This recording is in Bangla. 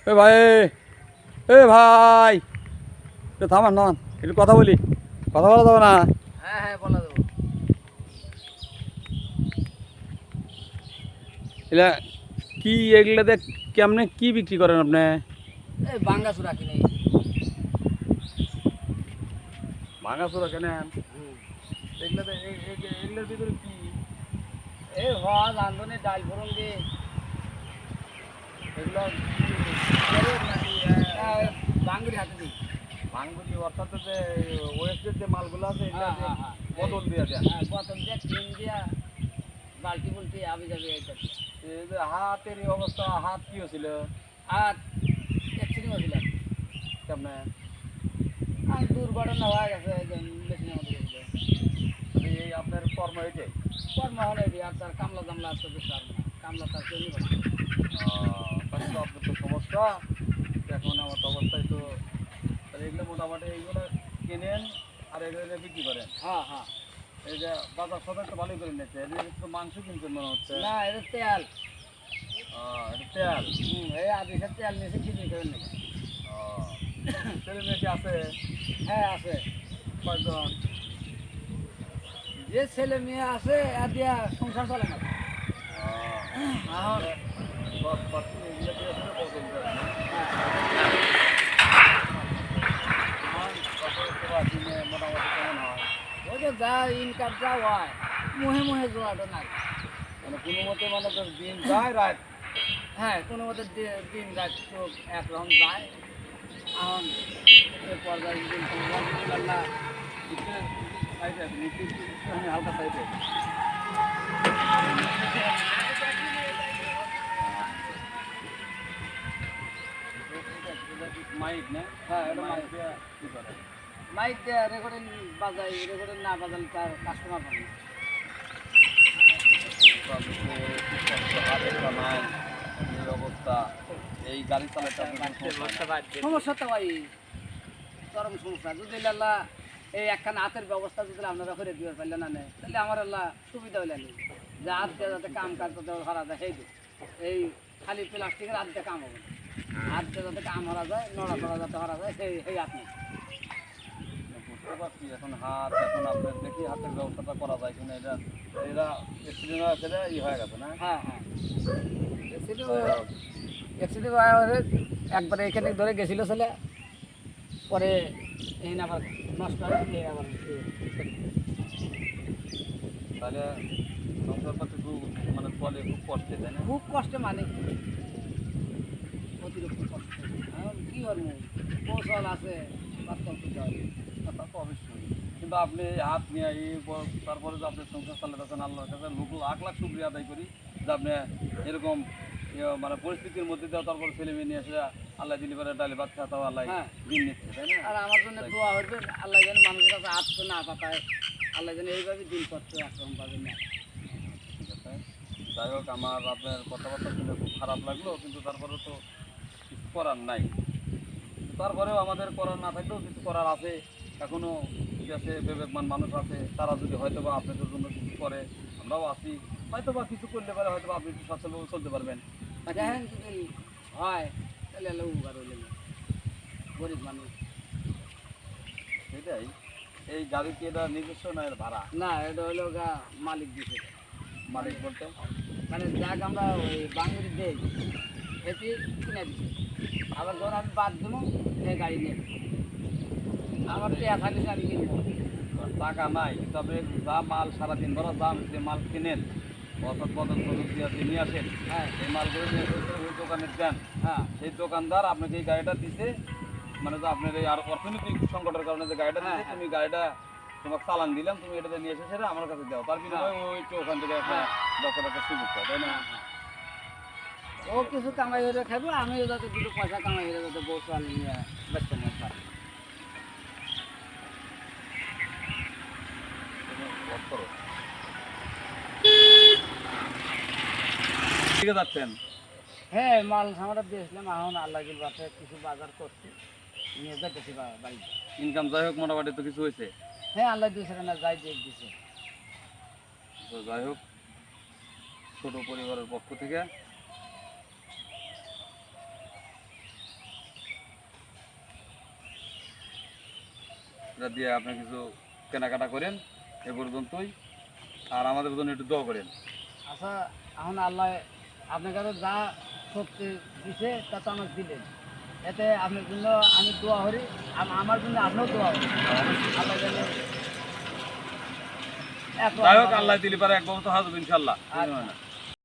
এ ভাই, এ ভাই, একটু থামান থামান, একটু কথা বলি। কথা বলা যাবে না? হ্যাঁ হ্যাঁ বলা দেবো। এগুলা কি, এগুলাতে কেমনে কি বিক্রি করেন আপনি? এই বাঙ্গাসুরা কিনে। ভাঙাচোরা কেনেন? হুম। এগুলাতে এগুলার ভিতরে কি? এই হওয়া রান্ধনে ডাল ফোড়ন দিয়ে এগুলা বাঙ্গুরি হাতে দিই। ভাঙগুলি অর্থাৎ যে ওয়েস্টের যে মালগুলো আছে এগুলা হ্যাঁ দিয়ে হ্যাঁ হ্যাঁ বদল দিয়ে দেন। হ্যাঁ বোতল দিয়ে ক্রিম দিয়া বালতি বুলটি আবি যাবে এইটা। এই যে হাতের এই অবস্থা, হাত কি হয়েছিল আর অ্যাক্সিডেন্ট হয়েছিল। কেমনে? আর দুর্ঘটনা হয়ে গেছে মেশিনের মধ্যে গেছিল। এই আপনার কর্ম এটাই? কর্ম হলে আর তার কামলা জামলা আসতে দিতে পারবো না। কামলা তার কেউ নিবে না। তাহলে তো আপনার তো সমস্যা। এখন আমার তো অবস্থায় তো তাহলে এগুলো মোটামুটি এইগুলো কেনেন আর এগুলো বিক্রি করেন। হ্যাঁ হ্যাঁ। এই যে বাজার সদাই তো ভালোই করে নিচ্ছে, এদের তো মাংস কিনছেন মনে হচ্ছে। না এটা তেল। এটা তেল। এই আদিসের তেল নিয়েছে কিছু করে নেবে। ছেলে মেয়ে কি আছে? হ্যাঁ আছে। কয়জন? যে ছেলে মেয়ে আছে আর দিয়া সংসার চলে না। দশ পার্সেন্ট এগুলো দিয়ে আসলে বদল করেন না? দিনে মোটামুটি কেমন হয়? ওই যে যা ইনকাম যা হয় মুহে মুহে জোড়াটা নাই। মানে কোনো মতে মানে তো দিন যায় রাত। হ্যাঁ কোনো মতে দিন রাত তো একরকম যায়। এখন এই পর্যায়ে দিন আল্লাহ সাইডে আছে নিচে একটুখানি হালকা সাইডে। মাইক না? হ্যাঁ এটা মাইক দিয়ে কি করে? মাইক রেকর্ডিং বাজাই, রেকর্ডিং না বাজালে তার কাস্টমার পাবে না। হাতের কামাই এই অবস্থা, এই গাড়ি চালাতে আপনার সমস্যা তো ভাই চরম সমস্যা। যদি আল্লাহ এই একখানা হাতের ব্যবস্থা যদি আপনারা করে দিতে পারলেন না তাহলে আমার আল্লাহ সুবিধা হইলেন যে হাত দিয়ে যাতে কাম কাজ করতে হারা যায় সেই এই খালি প্লাস্টিকের হাত দিয়ে কাম হবে না। হাত দিয়ে যাতে কাম হারা যায়, নড়া চড়া যাতে হারা যায় সেই সেই হাত নেই। বুঝতে পারছি। এখন হাত, এখন আপনার দেখি হাতের ব্যবস্থাটা করা যায় কিনা। এটা এরা এক্সিডেন্ট হয়েছে, ই হয়ে গেছে না? হ্যাঁ হ্যাঁ অ্যাক্সিডেন্ট একবার এখানে ধরে গেছিল ছেলে, পরে এই আবার নষ্ট হয়ে এই আবার তাহলে সংসার পাতি খুব মানে চলে খুব কষ্টে, তাই না? খুব কষ্টে মানে অতিরিক্ত কষ্ট। এখন কী করবো, কৌশল আছে বাস্তব করতে হবে। তা তো অবশ্যই। কিন্তু আপনি এই হাত নিয়ে তারপরে যে আপনি সংসার চালাতেছেন, আল্লাহর কাছে লাখ লাখ শুক্রিয়া আদায় করি যে আপনি এরকম মানে পরিস্থিতির মধ্যে দিয়ে তারপর ছেলে মেয়ে নিয়ে এসে আল্লাহ দিলি করে ডালে ভাত খাওয়া আল্লাহ হ্যাঁ। দিন নিচ্ছে, তাই না? আর আমার জন্য দোয়া হইবে আল্লাহ যেন মানুষের কাছে হাত না পাতায়, আল্লাহ যেন এইভাবে দিন করতে একরকম পাবে না। ঠিক আছে। যাই হোক, আমার আপনার কথাবার্তা শুনে খুব খারাপ লাগলো, কিন্তু তারপরে তো কিছু করার নাই। তারপরেও আমাদের করার না থাকলেও কিছু করার আছে। এখনও দেশে বিবেকমান মানুষ আছে, তারা যদি হয়তো বা আপনাদের জন্য কিছু করে, আমরাও আছি, হয়তো বা কিছু করলে পারে, হয়তো বা আপনি একটু সচ্ছলভাবে চলতে পারবেন। দেখেন যদি হয় তাহলে আল্লাহ উপকার হইলেন, গরিব মানুষ। সেটাই। এই গাড়ি কি এটা নিজস্ব না এর ভাড়া? না এটা হইলো গা মালিক দিছে। মালিক বলতে? মানে যাক আমরা ওই বাঙুরি দেই এটি কিনে দিছে, আবার যখন আমি বাদ দেবো এই গাড়ি নিয়ে আমার টেয়া থাকলে আমি কিনবো। টাকা নাই, কিন্তু আপনি যা মাল সারাদিন ভরা দাম যে মাল কিনেন, অর্থাৎ বদল টদল দিয়ে আপনি নিয়ে আসেন, হ্যাঁ এই মালগুলো নিয়ে এসে ওই দোকানে দেন। হ্যাঁ সেই দোকানদার আপনাকে এই গাড়িটা দিছে, মানে যে আপনার এই আর অর্থনৈতিক সংকটের কারণে যে গাড়িটা হ্যাঁ, দিছে, হ্যাঁ। তুমি গাড়িটা তোমাকে চালান দিলাম, তুমি এটাতে নিয়ে এসে সেটা আমার কাছে দাও, তার বিনিময়ে ওই তো ওখান থেকে একটা হ্যাঁ। 10 টাকা সুযোগ পায়, তাই না? ও কিছু কামাই হয়ে খাবো, আমিও যাতে দুটো পয়সা কামাই হয়ে যাতে বউ চাল নিয়ে বাচ্চা নিয়ে পারি। তুমি ভোট করো। ঠিক আছে, যাচ্ছেন? হ্যাঁ মাল সামাটা দিয়েছিলাম, এখন আল্লাহ গিল বাসে কিছু বাজার করছি নিয়ে যাইতেছি বাড়ি। ইনকাম যাই হোক মোটামুটি তো কিছু হয়েছে। হ্যাঁ আল্লাহ দিয়েছে না যাই দিয়ে দিছে। তো যাই হোক, ছোট পরিবারের পক্ষ থেকে এটা দিয়ে আপনি কিছু কেনাকাটা করেন এ পর্যন্তই, আর আমাদের জন্য একটু দোয়া করেন। আচ্ছা এখন আল্লাহ আপনার কাছে যা শক্তি দিছে তা তো আমাকে দিলেন, এতে আপনার জন্য আমি দোয়া করি, আমার জন্য আপনিও দোয়া করি। আল্লাহ যেন এত যাই হোক, আল্লাহ দিলে পারে একবার তো হাজব ইনশাল্লাহ। আচ্ছা।